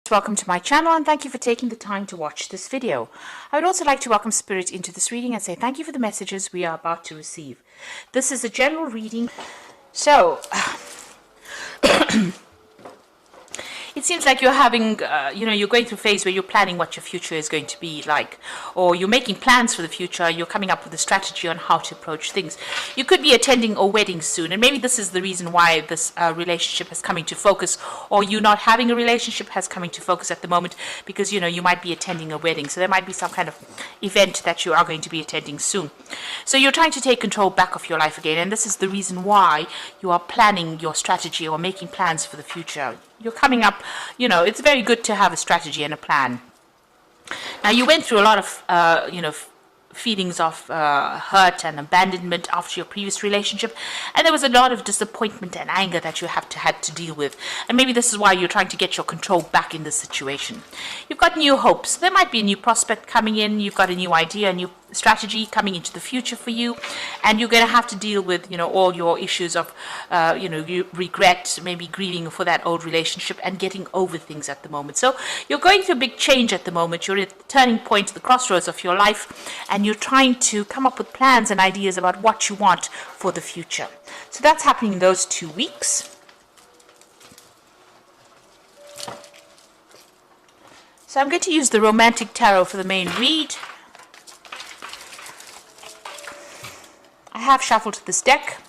Welcome to my channel and thank you for taking the time to watch this video. I would also like to welcome Spirit into this reading and say thank you for the messages we are about to receive. This is a general reading, so it seems like you're having, you're going through a phase where you're planning what your future is going to be like, or you're making plans for the future, you're coming up with a strategy on how to approach things. You could be attending a wedding soon, and maybe this is the reason why this relationship has come into focus, or you not having a relationship has come into focus at the moment, because, you might be attending a wedding. So there might be some kind of event that you are going to be attending soon. So you're trying to take control back of your life again, and this is the reason why you are planning your strategy or making plans for the future. You're coming up, it's very good to have a strategy and a plan. Now, you went through a lot of, feelings of hurt and abandonment after your previous relationship, and there was a lot of disappointment and anger that you had to deal with, and maybe this is why you're trying to get your control back in this situation. You've got new hopes. There might be a new prospect coming in. You've got a new idea, a new strategy coming into the future for you, and you're going to have to deal with all your issues of you regret, maybe grieving for that old relationship and getting over things at the moment. So you're going through a big change at the moment. You're at the turning point, the crossroads of your life, and you're trying to come up with plans and ideas about what you want for the future. So that's happening in those 2 weeks. So I'm going to use the Romantic Tarot for the main read. I have shuffled this deck.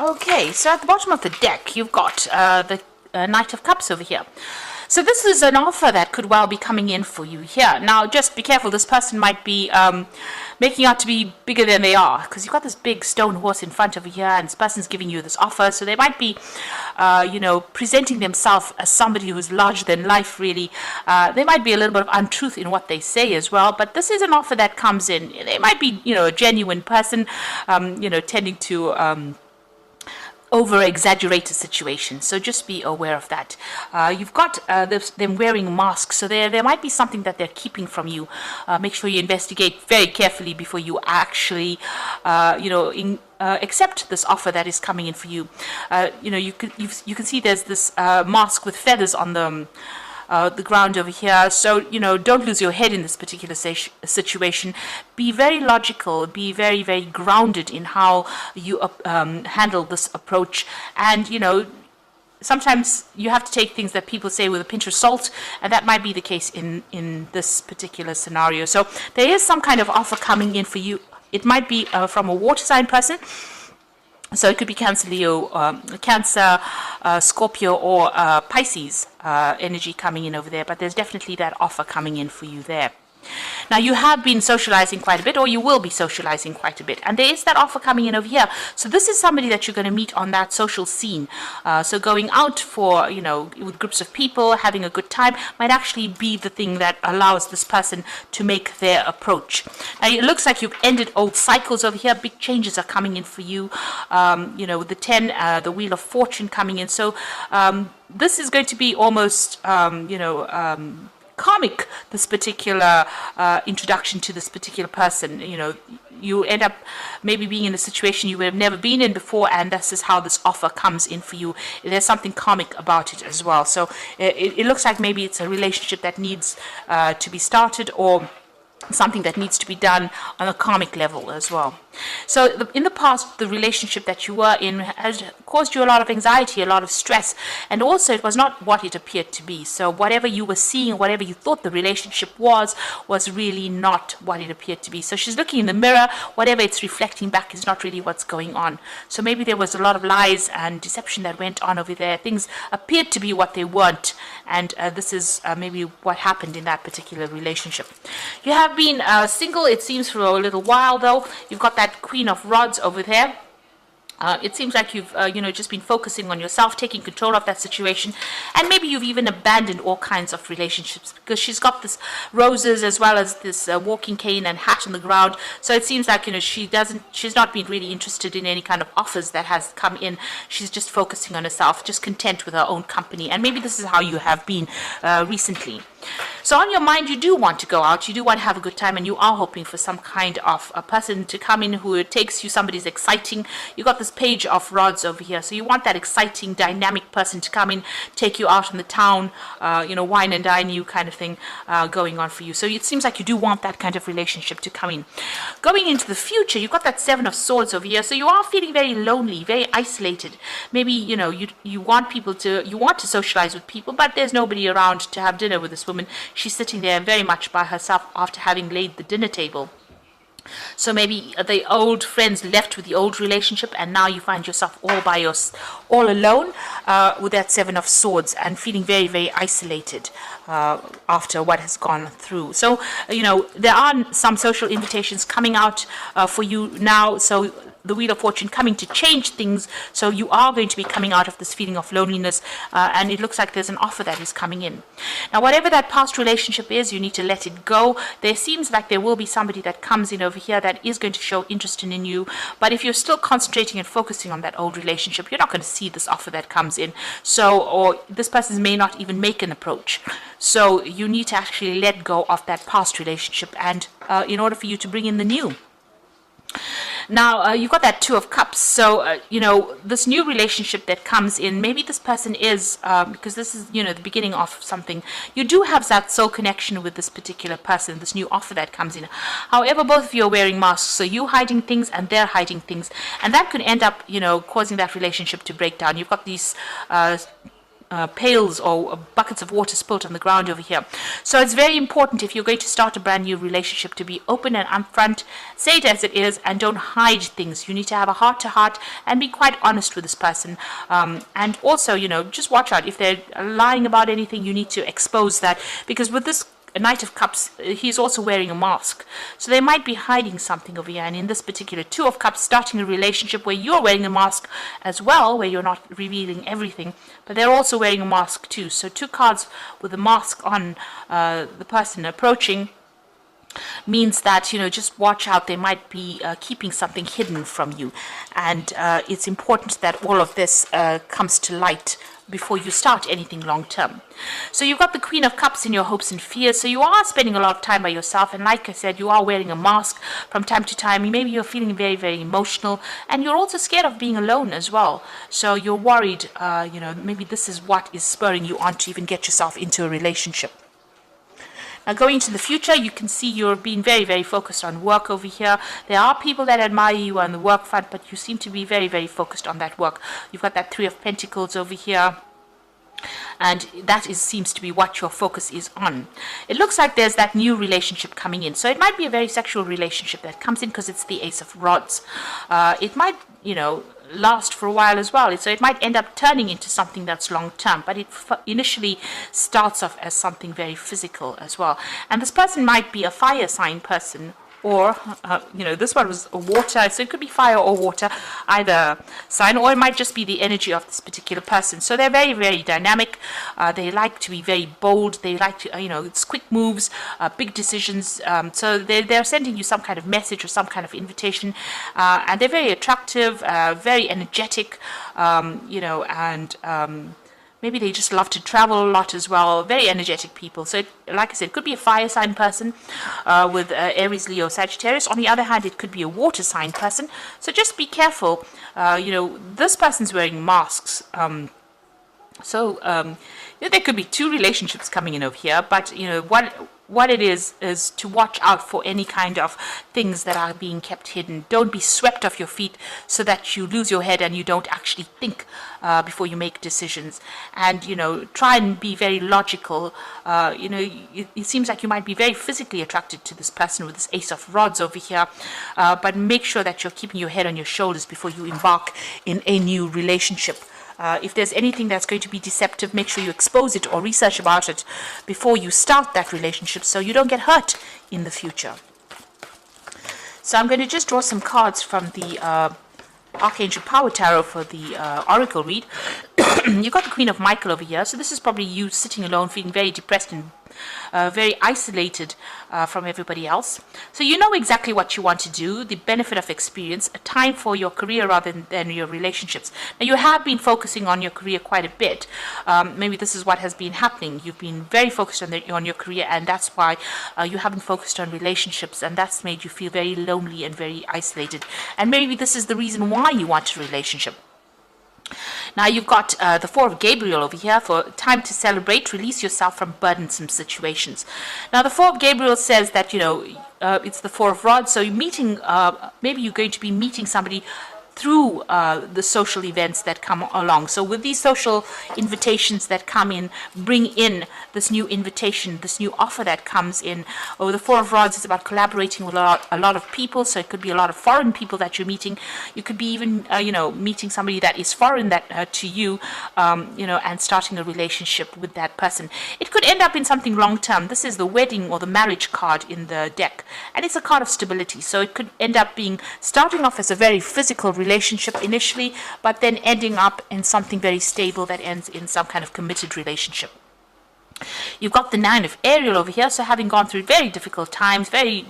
Okay, so at the bottom of the deck, you've got the Knight of Cups over here. So this is an offer that could well be coming in for you here. Now, just be careful. This person might be making out to be bigger than they are, because you've got this big stone horse in front of you here, and this person's giving you this offer. So they might be, presenting themselves as somebody who's larger than life, really. They might be a little bit of untruth in what they say as well, but this is an offer that comes in. They might be, a genuine person, tending to over-exaggerated situation, so just be aware of that. You've got them wearing masks, so there might be something that they're keeping from you. Make sure you investigate very carefully before you actually, accept this offer that is coming in for you. You can see there's this mask with feathers on the ground over here. So, don't lose your head in this particular situation. Be very logical, be very, very grounded in how you handle this approach. And, sometimes you have to take things that people say with a pinch of salt, and that might be the case in this particular scenario. So there is some kind of offer coming in for you. It might be from a water sign person. So it could be Cancer, Leo, Cancer, Scorpio, or Pisces energy coming in over there. But there's definitely that offer coming in for you there. Now, you have been socializing quite a bit, or you will be socializing quite a bit. And there is that offer coming in over here. So this is somebody that you're going to meet on that social scene. So going out for, with groups of people, having a good time, might actually be the thing that allows this person to make their approach. Now, it looks like you've ended old cycles over here. Big changes are coming in for you. With the 10, the Wheel of Fortune coming in. So this is going to be almost, karmic, this particular introduction to this particular person. You end up maybe being in a situation you would have never been in before, and this is how this offer comes in for you. There's something karmic about it as well. So it looks like maybe it's a relationship that needs to be started, or something that needs to be done on a karmic level as well. So in the past, the relationship that you were in has caused you a lot of anxiety, a lot of stress, and also it was not what it appeared to be. So whatever you were seeing, whatever you thought the relationship was really not what it appeared to be. So she's looking in the mirror, whatever it's reflecting back is not really what's going on. So maybe there was a lot of lies and deception that went on over there. Things appeared to be what they weren't, and this is maybe what happened in that particular relationship. You have been single, it seems, for a little while, though. You've got that Queen of Rods over there. It seems like you've, just been focusing on yourself, taking control of that situation, and maybe you've even abandoned all kinds of relationships because she's got this roses as well as this walking cane and hat on the ground. So it seems like she's not been really interested in any kind of offers that has come in. She's just focusing on herself, just content with her own company, and maybe this is how you have been recently. So on your mind, you do want to go out, you do want to have a good time, and you are hoping for some kind of a person to come in who takes you, somebody's exciting. You got this page of rods over here, so you want that exciting, dynamic person to come in, take you out in the town, wine and dine you kind of thing going on for you. So it seems like you do want that kind of relationship to come in. Going into the future, you've got that Seven of Swords over here, so you are feeling very lonely, very isolated. Maybe, you want to socialize with people, but there's nobody around to have dinner with this woman. She's sitting there very much by herself after having laid the dinner table. So maybe the old friends left with the old relationship, and now you find yourself all alone with that Seven of Swords and feeling very, very isolated after what has gone through. So, there are some social invitations coming out for you now. So the Wheel of Fortune coming to change things. So you are going to be coming out of this feeling of loneliness, and it looks like there's an offer that is coming in. Now, whatever that past relationship is, you need to let it go. There seems like there will be somebody that comes in over here that is going to show interest in you, but if you're still concentrating and focusing on that old relationship, you're not going to see this offer that comes in. So, or this person may not even make an approach. So you need to actually let go of that past relationship, and in order for you to bring in the new. Now, you've got that Two of Cups. So, this new relationship that comes in, maybe this person is, because this is, the beginning of something. You do have that soul connection with this particular person, this new offer that comes in. However, both of you are wearing masks. So you hiding things and they're hiding things. And that could end up, causing that relationship to break down. You've got these pails or buckets of water spilled on the ground over here. So it's very important, if you're going to start a brand new relationship, to be open and upfront, say it as it is, and don't hide things. You need to have a heart-to-heart and be quite honest with this person. And also, just watch out. If they're lying about anything, you need to expose that, because with this Knight of Cups, he's also wearing a mask. So they might be hiding something over here. And in this particular Two of Cups, starting a relationship where you're wearing a mask as well, where you're not revealing everything, but they're also wearing a mask too. So two cards with a mask on the person approaching means that, just watch out. They might be keeping something hidden from you. And it's important that all of this comes to light before you start anything long term. So you've got the Queen of Cups in your hopes and fears. So you are spending a lot of time by yourself, and like I said, you are wearing a mask from time to time. Maybe you're feeling very, very emotional, and you're also scared of being alone as well. So you're worried, maybe this is what is spurring you on to even get yourself into a relationship. Now, going into the future, you can see you're being very, very focused on work over here. There are people that admire you on the work front, but you seem to be very, very focused on that work. You've got that Three of Pentacles over here, and that seems to be what your focus is on. It looks like there's that new relationship coming in. So it might be a very sexual relationship that comes in, because it's the Ace of Rods. It might, last for a while as well. So it might end up turning into something that's long term, but it initially starts off as something very physical as well. And this person might be a fire sign person, or this one was water, so it could be fire or water, either sign, or it might just be the energy of this particular person. So they're very, very dynamic. They like to be very bold. They like to, it's quick moves, big decisions. So they're sending you some kind of message or some kind of invitation, and they're very attractive, very energetic, and maybe they just love to travel a lot as well. Very energetic people. So, like I said, it could be a fire sign person with Aries, Leo, Sagittarius. On the other hand, it could be a water sign person. So just be careful. This person's wearing masks. There could be two relationships coming in over here. But, what it is to watch out for any kind of things that are being kept hidden. Don't be swept off your feet so that you lose your head and you don't actually think before you make decisions. And, try and be very logical. It seems like you might be very physically attracted to this person with this Ace of Rods over here. But make sure that you're keeping your head on your shoulders before you embark in a new relationship. If there's anything that's going to be deceptive, make sure you expose it or research about it before you start that relationship, so you don't get hurt in the future. So I'm going to just draw some cards from the Archangel Power Tarot for the Oracle read. You got the Queen of Michael over here. So this is probably you sitting alone, feeling very depressed and very isolated from everybody else. So you know exactly what you want to do, the benefit of experience, a time for your career rather than your relationships. Now you have been focusing on your career quite a bit. Maybe this is what has been happening. You've been very focused on your career, and that's why you haven't focused on relationships, and that's made you feel very lonely and very isolated. And maybe this is the reason why you want a relationship. Now you've got the Four of Gabriel over here for time to celebrate, release yourself from burdensome situations. Now the Four of Gabriel says that, it's the Four of Rods, so you're meeting, maybe you're going to be meeting somebody through the social events that come along. So with these social invitations that come in, bring in this new invitation, this new offer that comes in. Or the Four of Rods is about collaborating with a lot of people. So it could be a lot of foreign people that you're meeting. You could be even, meeting somebody that is foreign that to you, and starting a relationship with that person. It could end up in something long-term. This is the wedding or the marriage card in the deck. And it's a card of stability. So it could end up being starting off as a very physical relationship initially, but then ending up in something very stable that ends in some kind of committed relationship. You've got the Nine of Ariel over here, so having gone through very difficult times, very,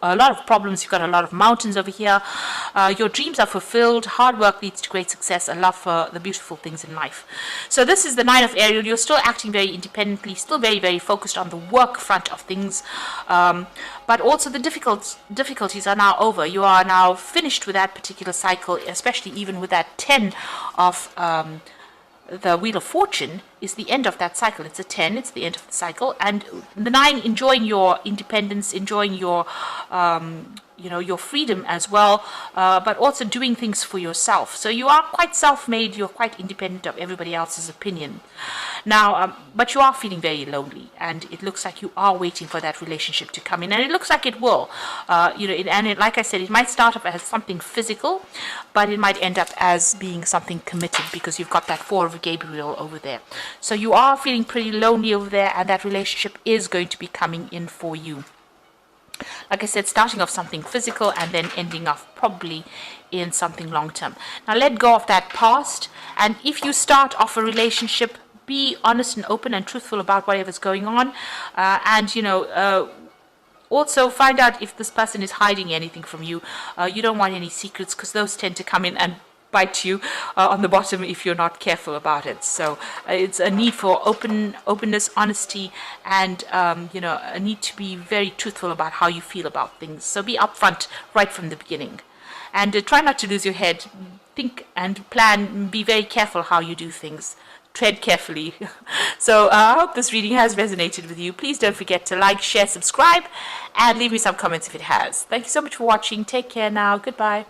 a lot of problems, you've got a lot of mountains over here. Your dreams are fulfilled, hard work leads to great success, a love for the beautiful things in life. So this is the Nine of Ariel. You're still acting very independently, still very, very focused on the work front of things, but also the difficulties are now over. You are now finished with that particular cycle, especially even with that 10 of the Wheel of Fortune is the end of that cycle. It's a 10, it's the end of the cycle. And the 9, enjoying your independence, enjoying your your freedom as well, but also doing things for yourself. So you are quite self-made, you're quite independent of everybody else's opinion. Now, but you are feeling very lonely, and it looks like you are waiting for that relationship to come in, and it looks like it will. Like I said, it might start off as something physical, but it might end up as being something committed, because you've got that Four of Gabriel over there. So you are feeling pretty lonely over there, and that relationship is going to be coming in for you. Like I said, starting off something physical and then ending off probably in something long-term. Now let go of that past, and if you start off a relationship, be honest and open and truthful about whatever's going on, also find out if this person is hiding anything from you. You don't want any secrets, because those tend to come in and bite you on the bottom if you're not careful about it. So it's a need for openness, honesty, and a need to be very truthful about how you feel about things. So be upfront right from the beginning, and try not to lose your head. Think and plan. Be very careful how you do things. Tread carefully. So I hope this reading has resonated with you. Please don't forget to like, share, subscribe, and leave me some comments if it has. Thank you so much for watching. Take care now. Goodbye.